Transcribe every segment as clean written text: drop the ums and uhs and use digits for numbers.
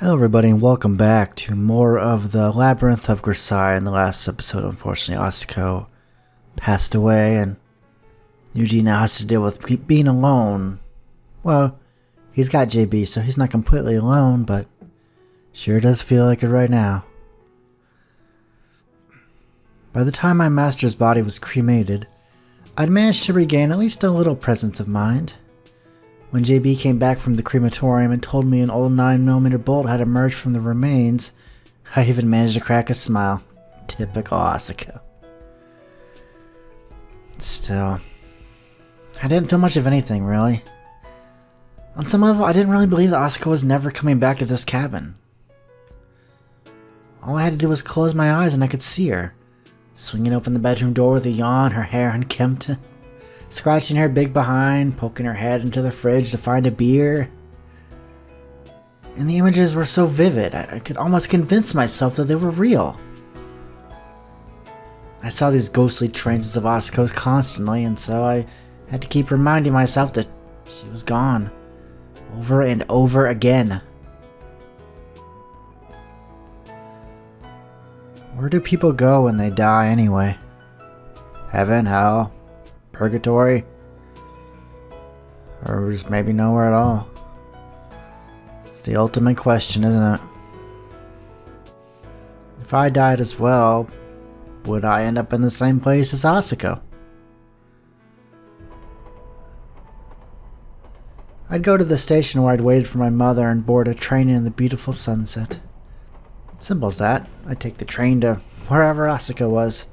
Hello everybody and welcome back to more of the Labyrinth of Grisaia. In the last episode, unfortunately, Asako passed away and Yuji now has to deal with being alone. Well, he's got JB, so he's not completely alone, but sure does feel like it right now. By the time my master's body was cremated, I'd managed to regain at least a little presence of mind. When JB came back from the crematorium and told me an old 9mm bolt had emerged from the remains, I even managed to crack a smile. Typical Asako. Still, I didn't feel much of anything, really. On some level, I didn't really believe that Asako was never coming back to this cabin. All I had to do was close my eyes and I could see her, swinging open the bedroom door with a yawn, her hair unkempt, scratching her big behind, poking her head into the fridge to find a beer. And the images were so vivid, I could almost convince myself that they were real. I saw these ghostly trances of Asako's constantly, and so I had to keep reminding myself that she was gone, over and over again. Where do people go when they die anyway? Heaven, hell? Purgatory? Or just maybe nowhere at all? It's the ultimate question, isn't it? If I died as well, would I end up in the same place as Asako? I'd go to the station where I'd waited for my mother and board a train in the beautiful sunset. Simple as that. I'd take the train to wherever Asako was.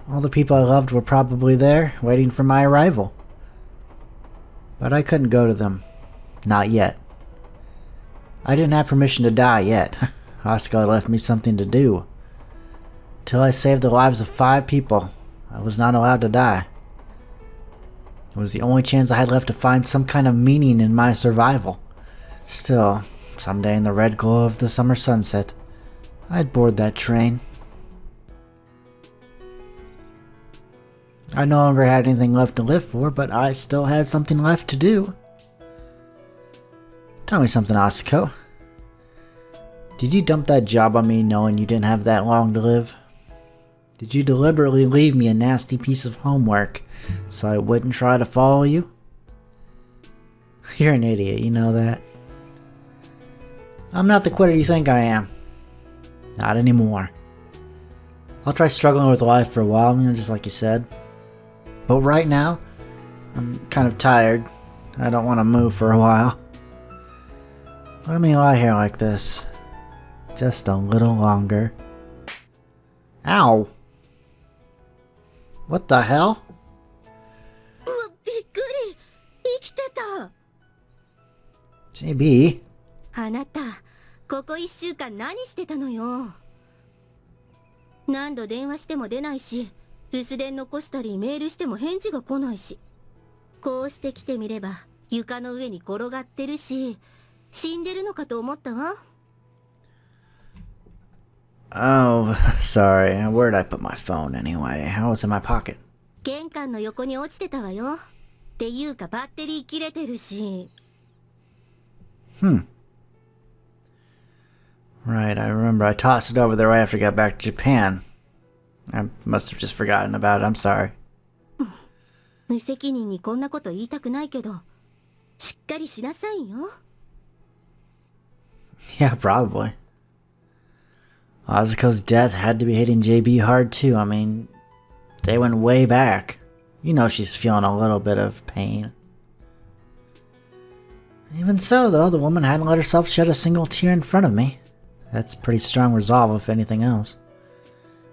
All the people I loved were probably there, waiting for my arrival. But I couldn't go to them. Not yet. I didn't have permission to die yet. Asako left me something to do. Till I saved the lives of 5 people, I was not allowed to die. It was the only chance I had left to find some kind of meaning in my survival. Still, someday in the red glow of the summer sunset, I'd board that train. I no longer had anything left to live for, but I still had something left to do. Tell me something, Asako. Did you dump that job on me knowing you didn't have that long to live? Did you deliberately leave me a nasty piece of homework so I wouldn't try to follow you? You're an idiot, you know that. I'm not the quitter you think I am. Not anymore. I'll try struggling with life for a while, just like you said. But right now, I'm kind of tired. I don't want to move for a while. Let me lie here like this. Just a little longer. Ow! What the hell? JB? あなた、ここ1週間何してたのよ。何度電話しても出ないし、留守電残したりメールしても返事が来ないし。こうして来てみれば床の上に転がってるし、死んでるのかと思ったわ。Oh, sorry. Where'd I put my phone anyway? I was in my pocket. 玄関の横に落ちてたわよ。っていうかバッテリー切れてるし。Right, I remember I tossed it over there right after I got back to Japan. I must have just forgotten about it. I'm sorry. 無責任にこんなこと言いたくないけど、しっかりしなさいよ。Yeah, probably. Azuko's death had to be hitting JB hard too. I mean, they went way back. You know she's feeling a little bit of pain. Even so, though, the woman hadn't let herself shed a single tear in front of me. That's pretty strong resolve, if anything else.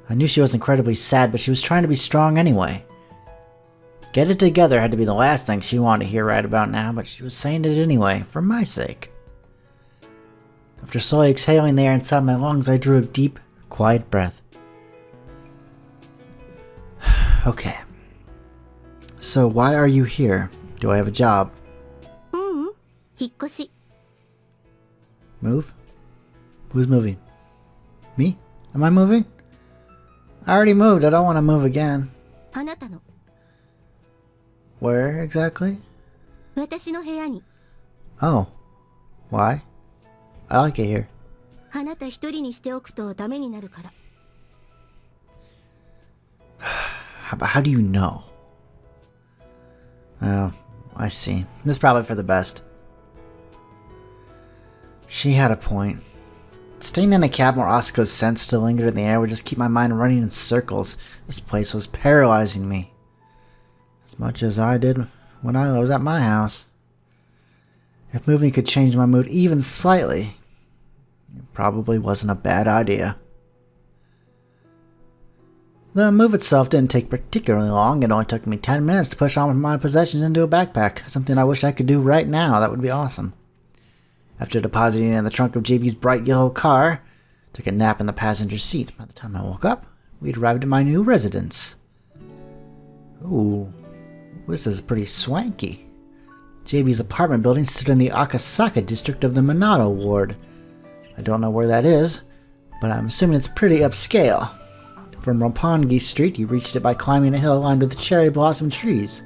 I knew she was incredibly sad, but she was trying to be strong anyway. Get it together had to be the last thing she wanted to hear right about now, but she was saying it anyway, for my sake. After slowly exhaling the air inside my lungs, I drew a deep, quiet breath. Okay. So why are you here? Do I have a job? 引っ越し。 Move? Who's moving? Me? Am I moving? I already moved. I don't want to move again. あなたの。 Where exactly? 私の部屋に。 Oh. Why? I like it here. あなた一人にしておくとダメになるから。How do you know? Oh, I see. This is probably for the best. She had a point. Staying in a cabin where Asuko's scent still lingered in the air would just keep my mind running in circles. This place was paralyzing me. As much as I did when I was at my house. If moving could change my mood even slightly, it probably wasn't a bad idea. The move itself didn't take particularly long. It only took me 10 minutes to push all my possessions into a backpack. Something I wish I could do right now. That would be awesome. After depositing it in the trunk of JB's bright yellow car, I took a nap in the passenger seat. By the time I woke up, we'd arrived at my new residence. Ooh, this is pretty swanky. JB's apartment building stood in the Akasaka district of the Minato ward. I don't know where that is, but I'm assuming it's pretty upscale. From Roppongi Street, you reached it by climbing a hill lined with cherry blossom trees.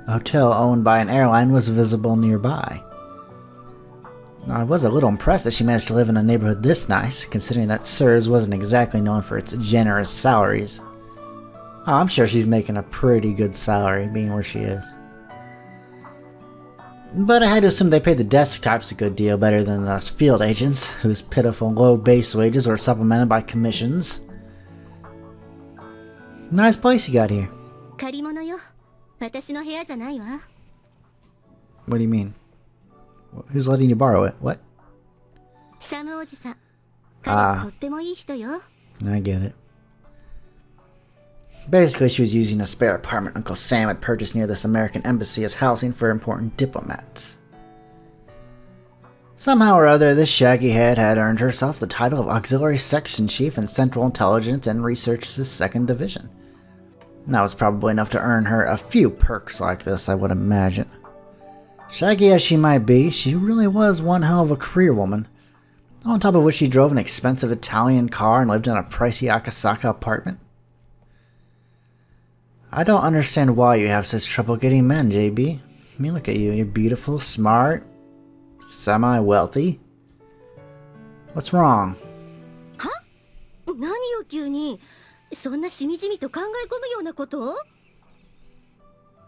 A hotel owned by an airline was visible nearby. I was a little impressed that she managed to live in a neighborhood this nice, considering that Surs wasn't exactly known for its generous salaries. Oh, I'm sure she's making a pretty good salary, being where she is. But I had to assume they paid the desk types a good deal better than us field agents, whose pitiful low base wages were supplemented by commissions. Nice place you got here. 借り物よ。私の部屋じゃないわ。What do you mean? Who's letting you borrow it? What? サムおじさん。彼はとってもいい人よ。I get it. Basically, she was using a spare apartment Uncle Sam had purchased near this American embassy as housing for important diplomats. Somehow or other, this shaggy head had earned herself the title of Auxiliary Section Chief in Central Intelligence and Research's 2nd Division. And that was probably enough to earn her a few perks like this, I would imagine. Shaggy as she might be, she really was one hell of a career woman. On top of which she drove an expensive Italian car and lived in a pricey Akasaka apartment. I don't understand why you have such trouble getting men, JB. I mean, look at you. You're beautiful, smart, semi-wealthy. What's wrong? は？何よ急に。そんなしみじみと考え込むようなこと？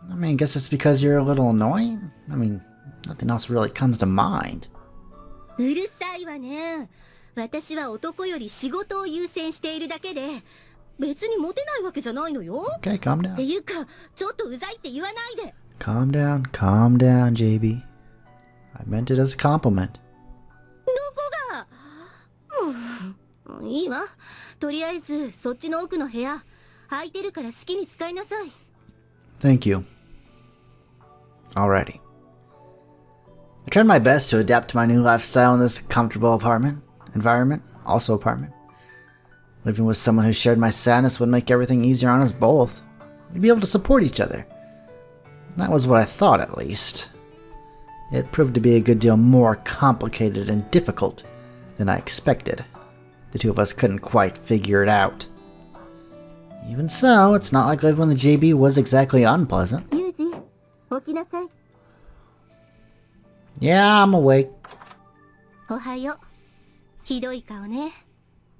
I mean, I guess it's because you're a little annoying. I mean, nothing else really comes to mind. うるさいわね。私は男より仕事を優先しているだけで、別にモテないわけじゃないのよ。Okay, calm っ down. ていうか、ちょっとうざいって言わないで。Calm down, JB. I meant it as a compliment. どこが？いいわ。とりあえず、そっちの奥の部屋、空いてるから好きに使いなさい。Thank you. Alrighty. I tried my best to adapt to my new lifestyle in this comfortable environment. Living with someone who shared my sadness would make everything easier on us both. We'd be able to support each other. That was what I thought, at least. It proved to be a good deal more complicated and difficult than I expected. The two of us couldn't quite figure it out. Even so, it's not like living with the JB was exactly unpleasant. Yuji, 起きなさい。 Yeah, I'm awake. おはよう。ひどい顔ね。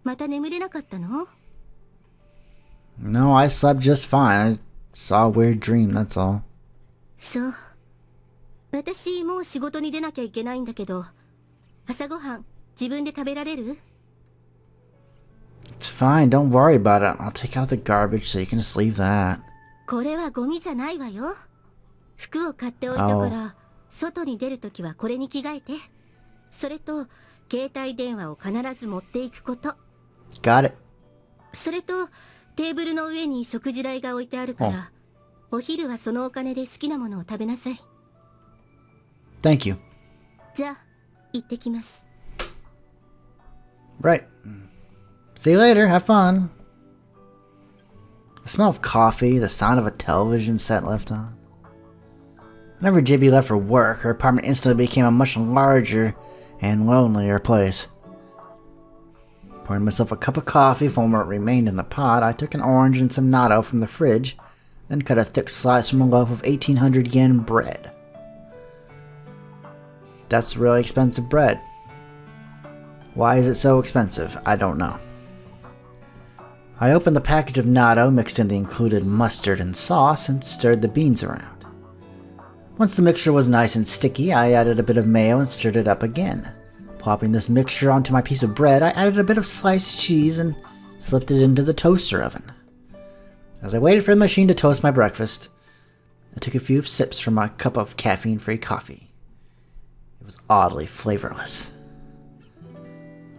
また眠れなかったの？ No, I slept just fine. I saw a weird dream, that's all. そう。私もう仕事に出なきゃいけないんだけど、朝ごはん自分で食べられる？ It's fine, don't worry about it. I'll take out the garbage so you can just leave that. これはゴミじゃないわよ。服を買っておいたから、外に出るときはこれに着替えて。それと、携帯電話を必ず持っていくこと。Got it. それと、テーブルの上に食事台が置いてあるから、お昼はそのお金で好きなものを食べなさい。Thank you. じゃあ、行ってきます。Right. See you later, have fun. The smell of coffee, the sound of a television set left on. Whenever JB left for work, her apartment instantly became a much larger and lonelier place. Pouring myself a cup of coffee from what remained in the pot, I took an orange and some natto from the fridge, then cut a thick slice from a loaf of 1800 yen bread. That's really expensive bread. Why is it so expensive? I don't know. I opened the package of natto, mixed in the included mustard and sauce, and stirred the beans around. Once the mixture was nice and sticky, I added a bit of mayo and stirred it up again. Plopping this mixture onto my piece of bread, I added a bit of sliced cheese and slipped it into the toaster oven. As I waited for the machine to toast my breakfast, I took a few sips from my cup of caffeine-free coffee. It was oddly flavorless.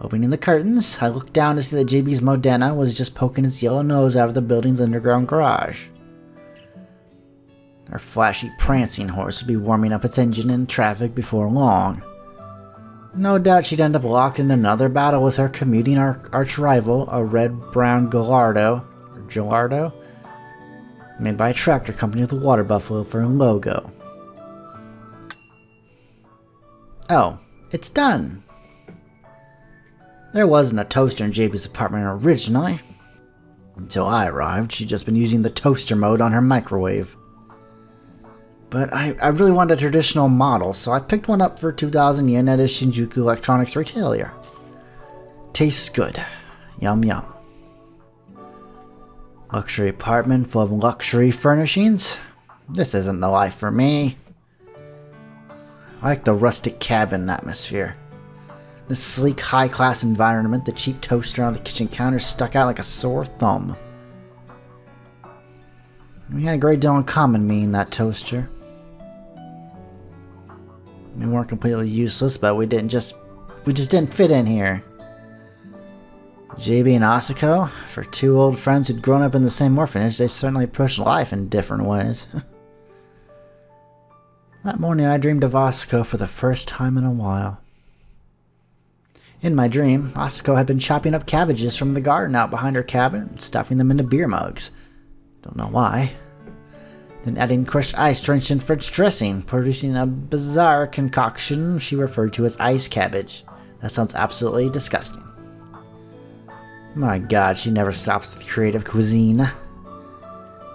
Opening the curtains, I looked down to see that JB's Modena was just poking its yellow nose out of the building's underground garage. Our flashy prancing horse would be warming up its engine in traffic before long. No doubt she'd end up locked in another battle with her commuting arch-rival, a red-brown Gallardo, made by a tractor company with a water buffalo for a logo. Oh, it's done! There wasn't a toaster in JB's apartment originally. Until I arrived, she'd just been using the toaster mode on her microwave. But I really wanted a traditional model, so I picked one up for 2,000 yen at a Shinjuku electronics retailer. Tastes good. Yum yum. Luxury apartment full of luxury furnishings? This isn't the life for me. I like the rustic cabin atmosphere. The sleek, high-class environment, the cheap toaster on the kitchen counter stuck out like a sore thumb. We had a great deal in common, me and that toaster. We weren't completely useless, but we just didn't fit in here. JB and Asako, for two old friends who'd grown up in the same orphanage, they certainly approached life in different ways. That morning I dreamed of Asako for the first time in a while. In my dream, Asako had been chopping up cabbages from the garden out behind her cabin and stuffing them into beer mugs. Don't know why. Then adding crushed ice drenched in French dressing, producing a bizarre concoction she referred to as ice cabbage. That sounds absolutely disgusting. My god, she never stops with creative cuisine.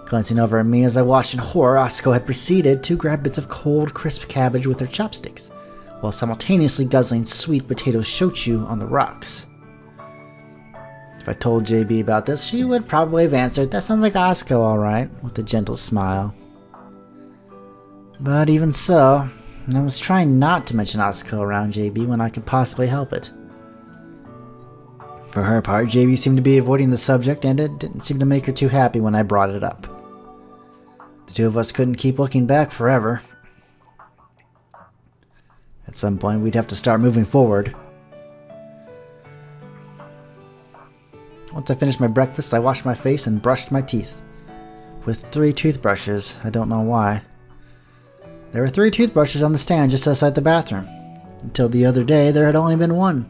Glancing over at me as I watched in horror, Asako had proceeded to grab bits of cold, crisp cabbage with her chopsticks, while simultaneously guzzling sweet potato shochu on the rocks. If I told JB about this, she would probably have answered, "That sounds like Asako, alright," with a gentle smile. But even so, I was trying not to mention Asako around JB when I could possibly help it. For her part, JB seemed to be avoiding the subject, and it didn't seem to make her too happy when I brought it up. The two of us couldn't keep looking back forever. At some point, we'd have to start moving forward. Once I finished my breakfast, I washed my face and brushed my teeth. With 3 toothbrushes, I don't know why. There were 3 toothbrushes on the stand just outside the bathroom. Until the other day, there had only been 1.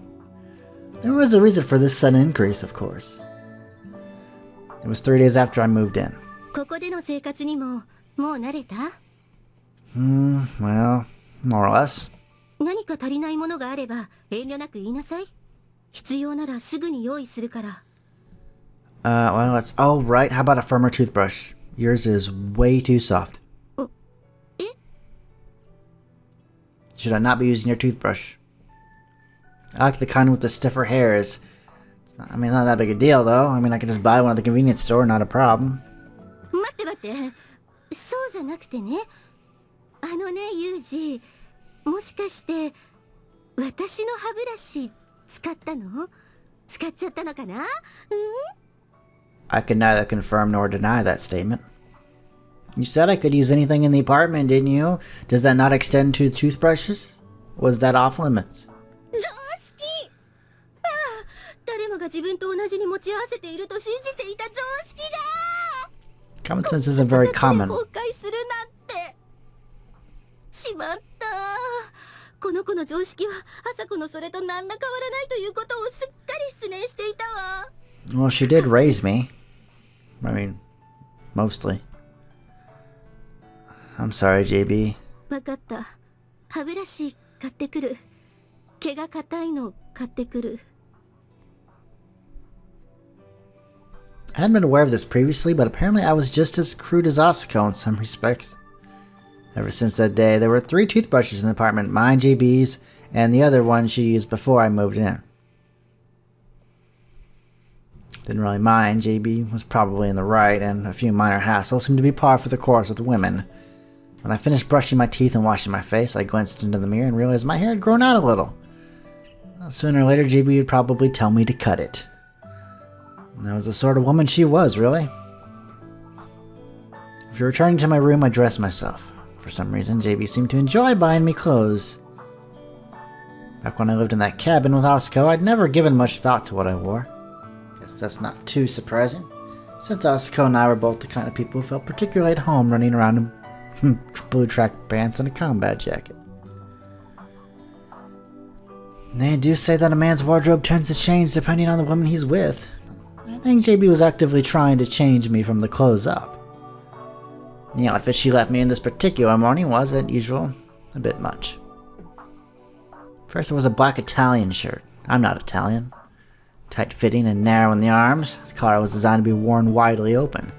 There was a reason for this sudden increase, of course. It was 3 days after I moved in. Well, more or less. Well, it's... Oh, right, how about a firmer toothbrush? Yours is way too soft. Should I not be using your toothbrush? I like the kind with the stiffer hairs. It's not, not that big a deal, though. I could just buy one at the convenience store, not a problem. I could neither confirm nor deny that statement. You said I could use anything in the apartment, didn't you? Does that not extend to toothbrushes? Was that off limits? Common sense isn't very common. Well, she did raise me. Mostly. I'm sorry, JB. I hadn't been aware of this previously, but apparently I was just as crude as Asako in some respects. Ever since that day, there were 3 toothbrushes in the apartment, mine, JB's, and the other one she used before I moved in. Didn't really mind, JB was probably in the right, and a few minor hassles seemed to be par for the course with women. When I finished brushing my teeth and washing my face, I glanced into the mirror and realized my hair had grown out a little. Sooner or later, JB would probably tell me to cut it. And that was the sort of woman she was, really. After returning to my room, I dressed myself. For some reason, JB seemed to enjoy buying me clothes. Back when I lived in that cabin with Asuko, I'd never given much thought to what I wore. Guess that's not too surprising, since Asuko and I were both the kind of people who felt particularly at home running around in blue track pants and a combat jacket. They do say that a man's wardrobe tends to change depending on the woman he's with. I think JB was actively trying to change me from the clothes up. The outfit she left me in this particular morning was, as usual, a bit much. First, it was a black Italian shirt. I'm not Italian. Tight-fitting and narrow in the arms, the collar was designed to be worn widely open.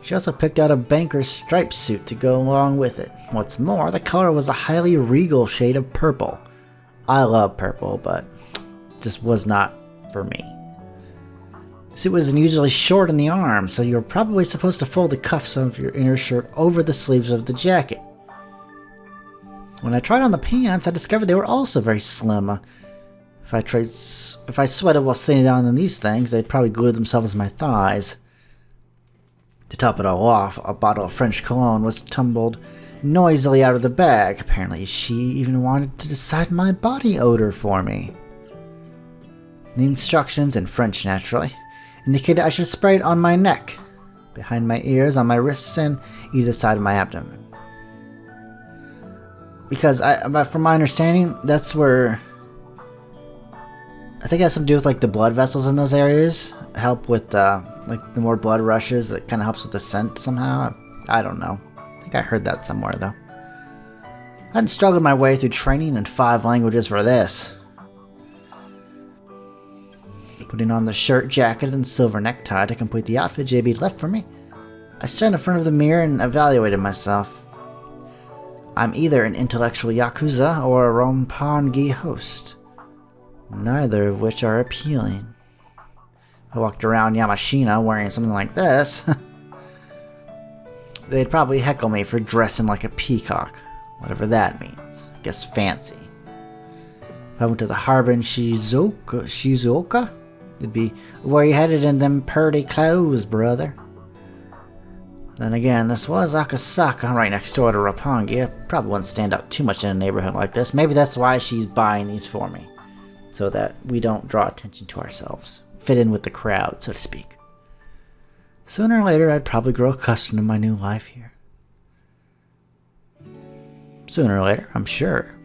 She also picked out a banker's striped suit to go along with it. What's more, the color was a highly regal shade of purple. I love purple, but it just was not for me. The suit was unusually short in the arms, so you were probably supposed to fold the cuffs of your inner shirt over the sleeves of the jacket. When I tried on the pants, I discovered they were also very slim. If I sweated while sitting down in these things, they'd probably glue themselves to my thighs. To top it all off, a bottle of French cologne was tumbled noisily out of the bag. Apparently, she even wanted to decide my body odor for me. The instructions, in French naturally, indicated I should spray it on my neck, behind my ears, on my wrists, and either side of my abdomen. Because, from my understanding, that's where... I think it has something to do with, like, the blood vessels in those areas. Help with, like, the more blood rushes. It kind of helps with the scent somehow. I don't know. I think I heard that somewhere, though. I hadn't struggled my way through training in 5 languages for this. Putting on the shirt, jacket, and silver necktie to complete the outfit JB left for me, I stood in front of the mirror and evaluated myself. I'm either an intellectual yakuza or a Ronpongi host, neither of which are appealing. If I walked around Yamashina wearing something like this, they'd probably heckle me for dressing like a peacock, whatever that means. I guess fancy. If I went to the Harbin Shizuoka, it'd be, where you headed in them purty clothes, brother? Then again, this was Akasaka, right next door to Roppongi. I probably wouldn't stand out too much in a neighborhood like this. Maybe that's why she's buying these for me, so that we don't draw attention to ourselves. Fit in with the crowd, so to speak. Sooner or later, I'd probably grow accustomed to my new life here. Sooner or later, I'm sure.